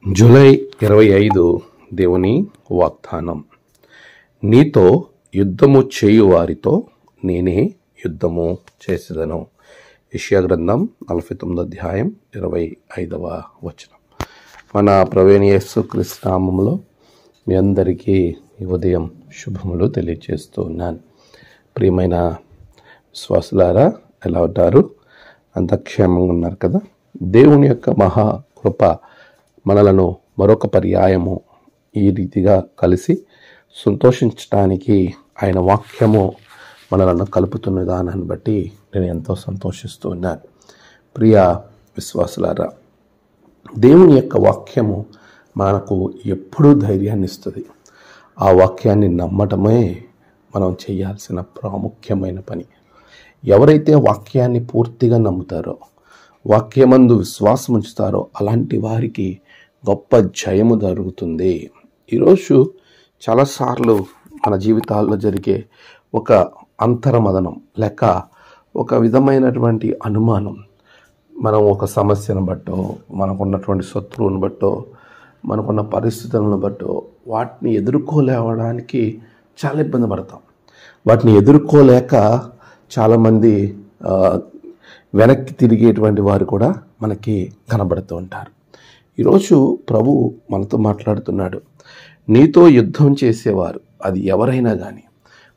July 25 దేవుని వాగ్దానం. నీతో యుద్ధము చేయు వారితో నేనే యుద్ధము చేసేదను. యెషయా గ్రంథం 49 అధ్యాయం 25వ వచనం. మన ప్రభువైన యేసుక్రీస్తు నామములో మీ అందరికీ ఈ ఉదయం శుభములు తెలియజేస్తూ ఉన్నాను. ప్రియమైన విశ్వాసులారా, ఎలా ఉంటారు? అంత క్షేమంగా ఉన్నారు కదా? దేవుని యొక్క మహాకృప మనలను మరొక పర్యాయము ఈ రీతిగా కలిసి సంతోషించడానికి ఆయన వాక్యము మనలను కలుపుతున్న దానాన్ని బట్టి నేను ఎంతో సంతోషిస్తూ ఉన్నాను. ప్రియ విశ్వాసులారా, దేవుని యొక్క వాక్యము మనకు ఎప్పుడూ ధైర్యాన్ని ఇస్తుంది. ఆ వాక్యాన్ని నమ్మటమే మనం చేయాల్సిన ప్రాముఖ్యమైన పని. ఎవరైతే వాక్యాన్ని పూర్తిగా నమ్ముతారో, వాక్యమందు విశ్వాసం ఉంచుతారో అలాంటి వారికి గొప్ప జయము జరుగుతుంది. ఈరోజు చాలాసార్లు మన జీవితాల్లో జరిగే ఒక అంతర్మదనం లేక ఒక విధమైనటువంటి అనుమానం, మనం ఒక సమస్యను బట్టో, మనకున్నటువంటి శత్రువుని బట్టో, మనకున్న పరిస్థితులను బట్టో వాటిని ఎదుర్కోలేవడానికి చాలా ఇబ్బంది పడతాం. వాటిని ఎదుర్కోలేక చాలామంది వెనక్కి తిరిగేటువంటి వారు కూడా మనకి కనబడుతూ ఉంటారు. ఈరోజు ప్రభు మనతో మాట్లాడుతున్నాడు. నీతో యుద్ధం చేసేవారు, అది ఎవరైనా కానీ,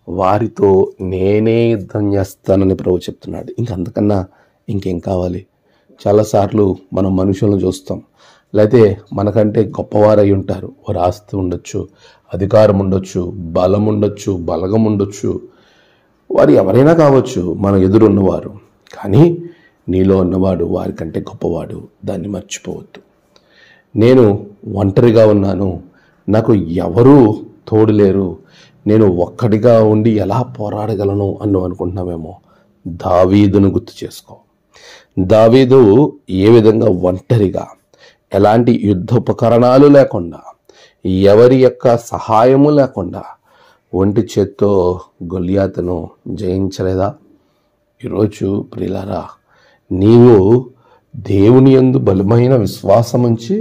వారితో నేనే యుద్ధం చేస్తానని ప్రభు చెప్తున్నాడు. అంతకన్నా ఇంకేం కావాలి? చాలాసార్లు మనం మనుషులను చూస్తాం, లేకపోతే మనకంటే గొప్పవారై ఉంటారు. వారు ఆస్తి ఉండొచ్చు, అధికారం ఉండొచ్చు, బలం ఉండొచ్చు, బలగం ఉండొచ్చు, వారు ఎవరైనా కావచ్చు మన ఎదురున్నవారు. కానీ నీలో ఉన్నవాడు వారికంటే గొప్పవాడు. దాన్ని మర్చిపోవద్దు. నేను ఒంటరిగా ఉన్నాను, నాకు ఎవరూ తోడులేరు, నేను ఒక్కడిగా ఉండి ఎలా పోరాడగలను అనుకుంటున్నామేమో. దావీదును గుర్తు చేసుకో. దావీదు ఏ విధంగా ఒంటరిగా, ఎలాంటి యుద్ధ ఉపకరణాలు లేకుండా, ఎవరి యొక్క సహాయము లేకుండా ఒంటి చేత్తో గొలియాతును జయించలేదా? ఈరోజు ప్రియులారా, నీవు దేవుని యందు బలమైన విశ్వాసం ఉంచి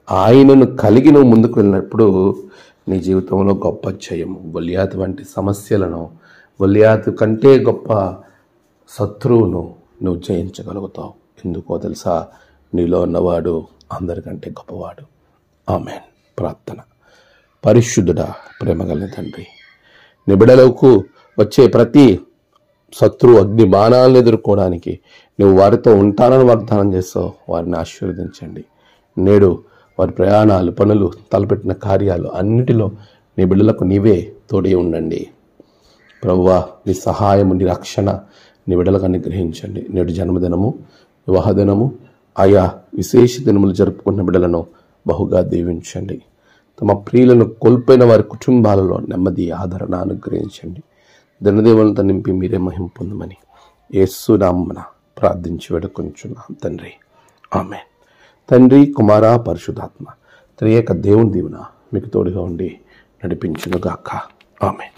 ఆయనను కలిగి నువ్వు ముందుకు వెళ్ళినప్పుడు నీ జీవితంలో గొప్ప జయము. గొలియాతు వంటి సమస్యలను, గొలియాతు కంటే గొప్ప శత్రువును నువ్వు జయించగలుగుతావు. ఎందుకో తెలుసా? నీలో ఉన్నవాడు అందరికంటే గొప్పవాడు. ఆమేన్. ప్రార్థన. పరిశుద్ధుడా, ప్రేమగల తండ్రి, నీ బిడ్డలకు వచ్చే ప్రతి శత్రు అగ్ని బాణాలను ఎదుర్కోవడానికి నువ్వు వారితో ఉంటానని వాగ్దానం చేస్తావు. వారిని ఆశీర్వదించండి. నేడు వారి ప్రయాణాలు, పనులు, తలపెట్టిన కార్యాలు అన్నిటిలో నీ బిడ్డలకు నీవే తోడే ఉండండి. ప్రభువా, నీ సహాయము, నీ రక్షణ నీ బిడ్డలకు అనుగ్రహించండి. నేడు జన్మదినము, వివాహ దినము, ఆయా విశేష దినములు జరుపుకున్న బిడ్డలను బహుగా దీవించండి. తమ ప్రియులను కోల్పోయిన వారి కుటుంబాలలో నెమ్మది, ఆదరణ అనుగ్రహించండి. దినదేవులతో నింపి మీరే మహిమ పొందమని యేసు నామమున ప్రార్థించి వేడుకొనుచున్నాం తండ్రి. ఆమేన్. తండ్రి, కుమార, పరిశుద్ధాత్మ త్రియేక దేవుని దీవెన మీకు తోడుగా ఉండి నడిపించునుగాక. ఆమేన్.